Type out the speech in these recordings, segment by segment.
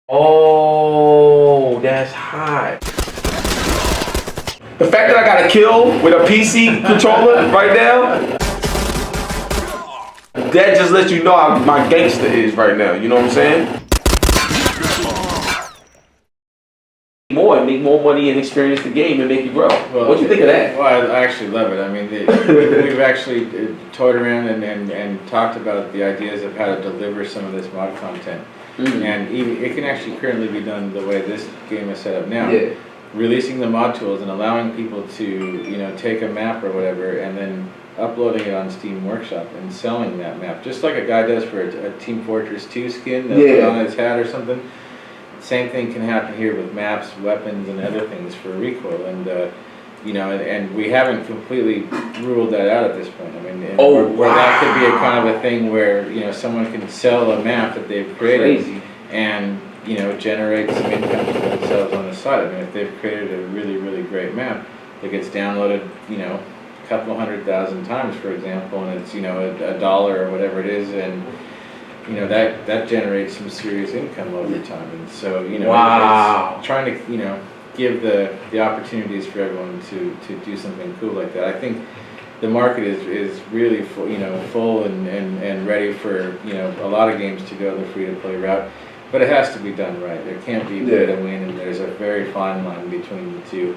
Oh, that's hot. The fact that I got a kill with a PC controller right now, that just lets you know how my gangster is right now. You know what I'm saying? More and make more money and experience the game and make you grow. Well, what do you think of that? Well, I actually love it. I mean, we've actually toyed around and talked about the ideas of how to deliver some of this mod content. And it can actually currently be done the way this game is set up now. Yeah. Releasing the mod tools and allowing people to, take a map or whatever and then uploading it on Steam Workshop and selling that map. Just like a guy does for a Team Fortress 2 skin that put on his hat or something. Same thing can happen here with maps, weapons, and other things for ReKoil, and and we haven't completely ruled that out at this point. I mean, where that could be a kind of a thing where someone can sell a map that they've created and generate some income for themselves on the side. I mean, if they've created a really, really great map that gets downloaded, a couple 100,000 times, for example, and it's $1 or whatever it is, and that generates some serious income over time. And so it's trying to give the opportunities for everyone to do something cool like that. I think the market is really full, full and ready for a lot of games to go the free to play route, but it has to be done right. There can't be pay to win, and there's a very fine line between the two.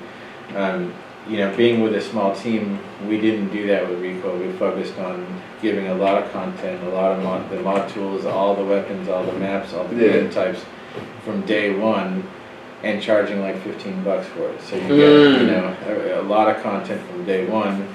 Being with a small team, we didn't do that with ReKoil. We focused on giving a lot of content, a lot of mod tools, all the weapons, all the maps, all the game types from day one, and charging like $15 for it. So you get a lot of content from day one,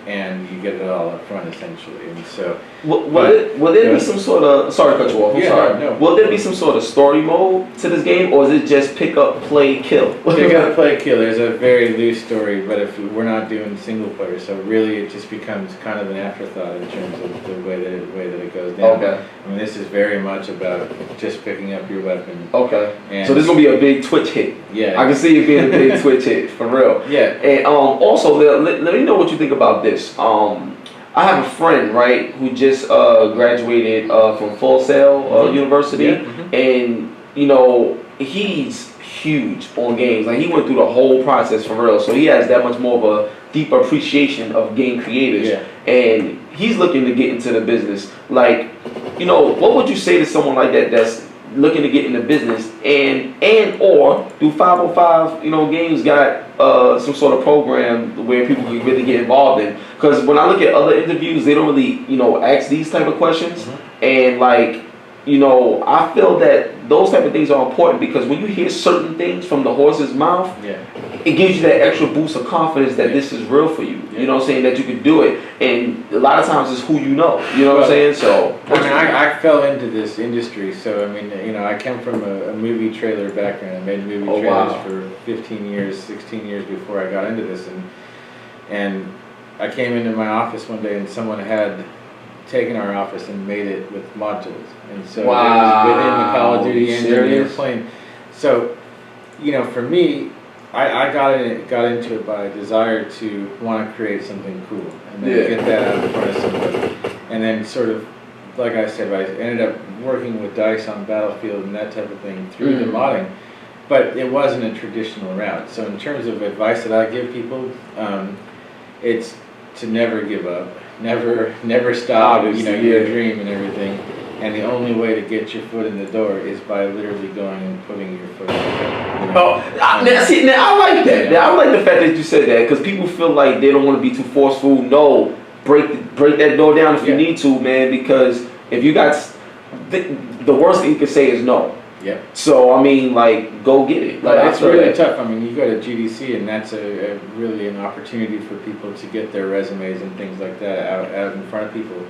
and you get it all up front essentially. And so, will there be some sort of sorry to cut you off? I'm sorry. No. Will there be some sort of story mode to this game, or is it just pick up, play, kill? Pick up, play, kill. There's a very loose story, but if we're not doing single player, so really it just becomes kind of an afterthought in terms of the way that it goes down. Okay. I mean, this is very much about just picking up your weapon. Okay. And so this is gonna be a big Twitch hit. Yeah. I can see it being a big Twitch hit for real. Yeah. And also let me know what you think about this. I have a friend, right, who just graduated from Full Sail University, and he's huge on games. Like, he went through the whole process for real, so he has that much more of a deep appreciation of game creators, and he's looking to get into the business. Like, what would you say to someone like that that's looking to get into business, and or do 505 games got some sort of program where people can really get involved in? Because when I look at other interviews, they don't really ask these type of questions, and like I feel that those type of things are important, because when you hear certain things from the horse's mouth, it gives you that extra boost of confidence that this is real for you. You know what I'm saying? That you can do it, and a lot of times it's who you know. You know what I'm saying? So I fell into this industry, so I mean, I come from a movie trailer background. I made movie trailers for 15 years, 16 years before I got into this, and I came into my office one day and someone had taken our office and made it with mod tools, and so it was within the Call of Duty engine they were playing. So, for me, I got into it by a desire to want to create something cool and then get that out in front of somebody, and then sort of, like I said, I ended up working with DICE on Battlefield and that type of thing through the modding, but it wasn't a traditional route. So in terms of advice that I give people, it's to never give up. Never stop, your dream and everything. And the only way to get your foot in the door is by literally going and putting your foot in the door. I like that. I like the fact that you said that, because people feel like they don't want to be too forceful. No, break that door down if you need to, man. Because if you got the worst thing you can say is no. Yeah. So I mean, like, go get it. Like, it's really tough. I mean, you go to GDC, and that's a really an opportunity for people to get their resumes and things like that out in front of people.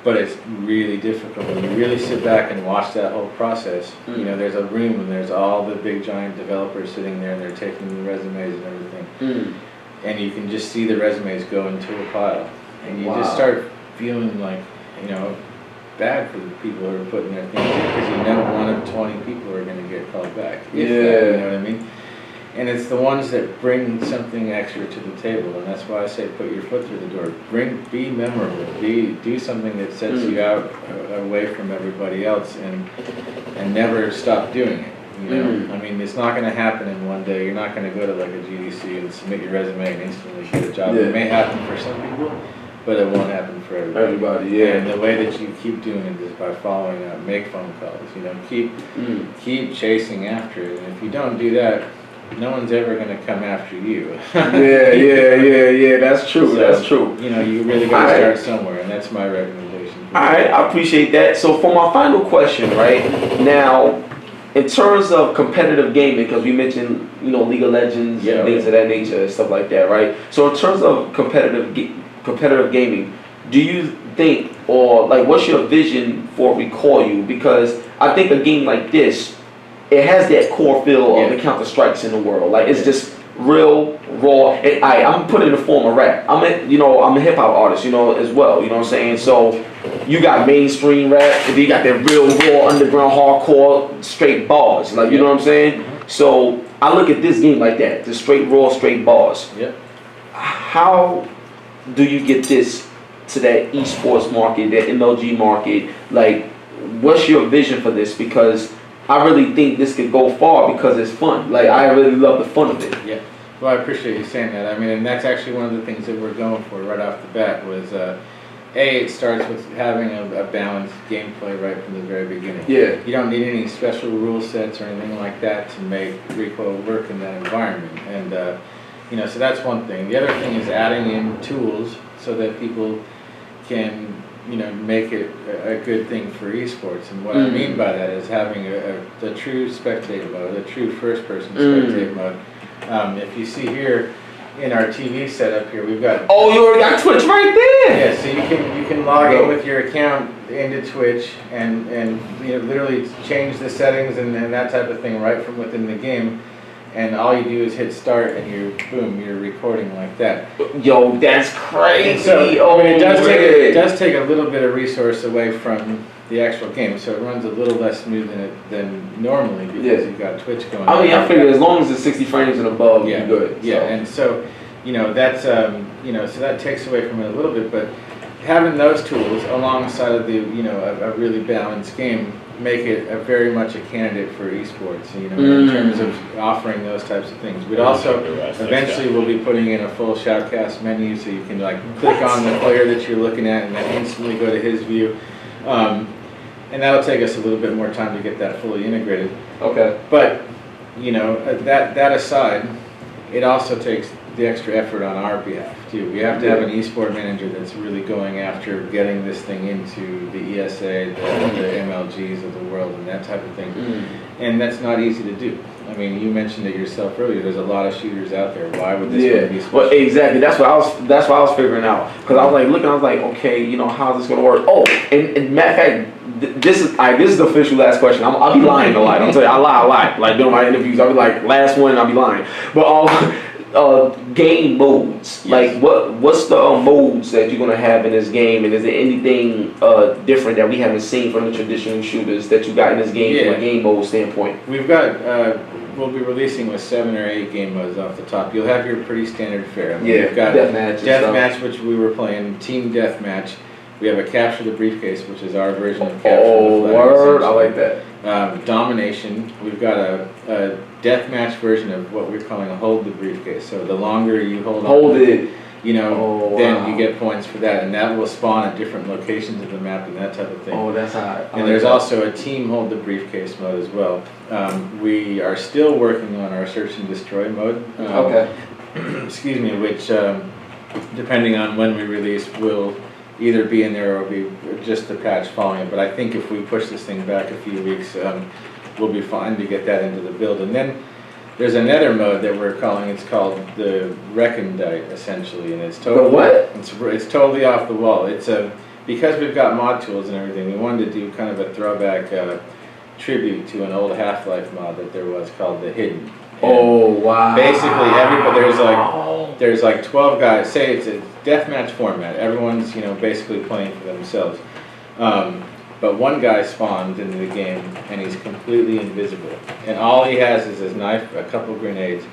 But it's really difficult when you really sit back and watch that whole process. There's a room and there's all the big giant developers sitting there, and they're taking the resumes and everything. And you can just see the resumes go into a pile, and you just start feeling like bad for the people who are putting their things in, because one of 20 people are going to get called back. You know what I mean? And it's the ones that bring something extra to the table, and that's why I say put your foot through the door. Be memorable. Do something that sets you out away from everybody else, and never stop doing it. You know, I mean, it's not going to happen in one day. You're not going to go to like a GDC and submit your resume and instantly get a job. It may happen for some people, but it won't happen for everybody. And the way that you keep doing it is by following up, make phone calls. You know, keep chasing after it. And if you don't do that, no one's ever going to come after you. Yeah. That's true. So, that's true. You know, you really got to start somewhere, and that's my recommendation. All right, I appreciate that. So for my final question, right now, in terms of competitive gaming, because we mentioned, you know, League of Legends and things of that nature and stuff like that, right? So in terms of competitive gaming, do you think, or like, what's your vision for ReKoil? Because I think a game like this, it has that core feel of the Counterstrikes in the world. Like, it's just real, raw. And I'm putting in the form of rap. I'm a hip hop artist, you know, as well. You know what I'm saying? So you got mainstream rap, and then you got that real raw, underground, hardcore, straight bars. Like, you know what I'm saying? So I look at this game like that, the straight raw, straight bars. How do you get this to that esports market, that MLG market? Like, what's your vision for this? Because I really think this could go far because it's fun. Like, I really love the fun of it. Yeah. Well, I appreciate you saying that. I mean, and that's actually one of the things that we're going for right off the bat was, it starts with having a balanced gameplay right from the very beginning. Yeah. You don't need any special rule sets or anything like that to make ReKoil work in that environment. And, you know, so that's one thing. The other thing is adding in tools so that people can, you know, make it a good thing for esports. And what I mean by that is having a true spectator mode, a true first-person spectator mode. If you see here in our TV setup here, we've got... Oh, you already got Twitch right there! Yeah, so you can log in with your account into Twitch and you know, literally change the settings and that type of thing right from within the game. And all you do is hit start, and you're recording like that. Yo, that's crazy! And so, I mean, it does take a little bit of resource away from the actual game, so it runs a little less smooth than normally because you've got Twitch going. I mean, I figure as long as it's 60 frames and above, you're good. Yeah, and so, you know, that's you know, so that takes away from it a little bit, but having those tools alongside of the, you know, a really balanced game make it very much a candidate for esports, you know, in terms of offering those types of things. We'd also eventually will be putting in a full shoutcast menu, so you can like click on the player that you're looking at and then instantly go to his view. And that'll take us a little bit more time to get that fully integrated. Okay. But, you know, that aside, it also takes the extra effort on our behalf too. We have to have an esport manager that's really going after getting this thing into the ESA, the MLGs of the world, and that type of thing. And that's not easy to do. I mean, you mentioned it yourself earlier. There's a lot of shooters out there. Why would this one be special? Well, exactly. That's what I was figuring out. Because I was like looking. I was like, okay, you know, how's this gonna work? Oh, and matter of fact, this is the official last question. I'll be lying a lot. I'm telling you, I lie. Like during my interviews, I'll be like, last one, I'll be lying. But game modes. Like what's the modes that you're gonna have in this game, and is there anything different that we haven't seen from the traditional shooters that you got in this game from a game mode standpoint? We've got we'll be releasing with 7 or 8 game modes off the top. You'll have your pretty standard fare. I mean, we've got deathmatch, which we were playing, team deathmatch. We have a capture the briefcase, which is our version of capture the flag. Word, I like that. Domination. We've got a deathmatch version of what we're calling a hold the briefcase. So the longer you hold it, you know, then you get points for that, and that will spawn at different locations of the map and that type of thing. Oh, that's hot. And there's also a team hold the briefcase mode as well. We are still working on our search and destroy mode. Excuse me, which depending on when we release will either be in there or be just the patch following it. But I think if we push this thing back a few weeks, we'll be fine to get that into the build. And then there's another mode that we're calling, it's called the recondite, essentially, and it's totally it's totally off the wall. It's because we've got mod tools and everything, we wanted to do kind of a throwback tribute to an old Half-Life mod that there was called the Hidden. And basically, everybody there's like 12 guys. Say it's a deathmatch format. Everyone's, you know, basically playing for themselves. But one guy spawned into the game and he's completely invisible. And all he has is his knife, a couple grenades.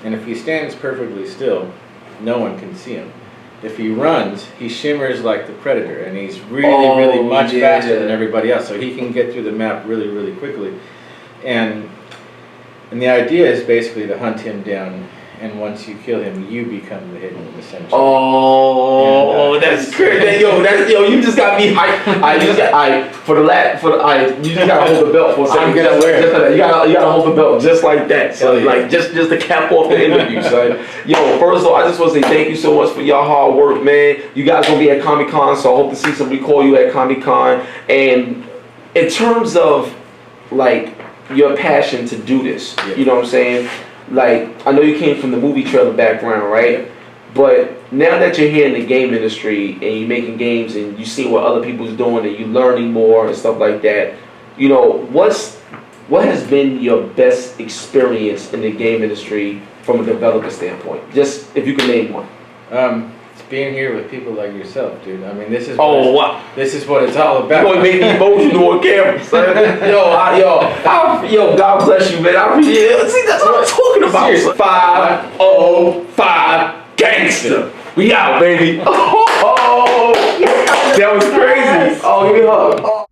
And if he stands perfectly still, no one can see him. If he runs, he shimmers like the Predator, and he's really much faster than everybody else. So he can get through the map really quickly. And And the idea is basically to hunt him down, and once you kill him, you become the hidden, essentially. Oh, that's crazy. Yo, you just got me hyped. You just gotta hold the belt for a second. I'm gonna wear it. You gotta hold the belt just like that. So like just to cap off the interview, son. Yo, first of all, I just want to say thank you so much for your hard work, man. You guys gonna be at Comic Con, so I hope to see some ReKoil you at Comic Con. And in terms of like your passion to do this, you know what I'm saying? Like, I know you came from the movie trailer background, right? But now that you're here in the game industry and you're making games and you see what other people's doing and you're learning more and stuff like that, you know, what has been your best experience in the game industry from a developer standpoint? Just if you can name one. It's being here with people like yourself, dude. I mean, this is this is what it's all about. You gonna make me emotional on camera, son. Yo, God bless you, man. I appreciate it. See, that's what I'm talking about. 505 gangster. We out, baby. Oh, that was crazy. Oh, give me a hug.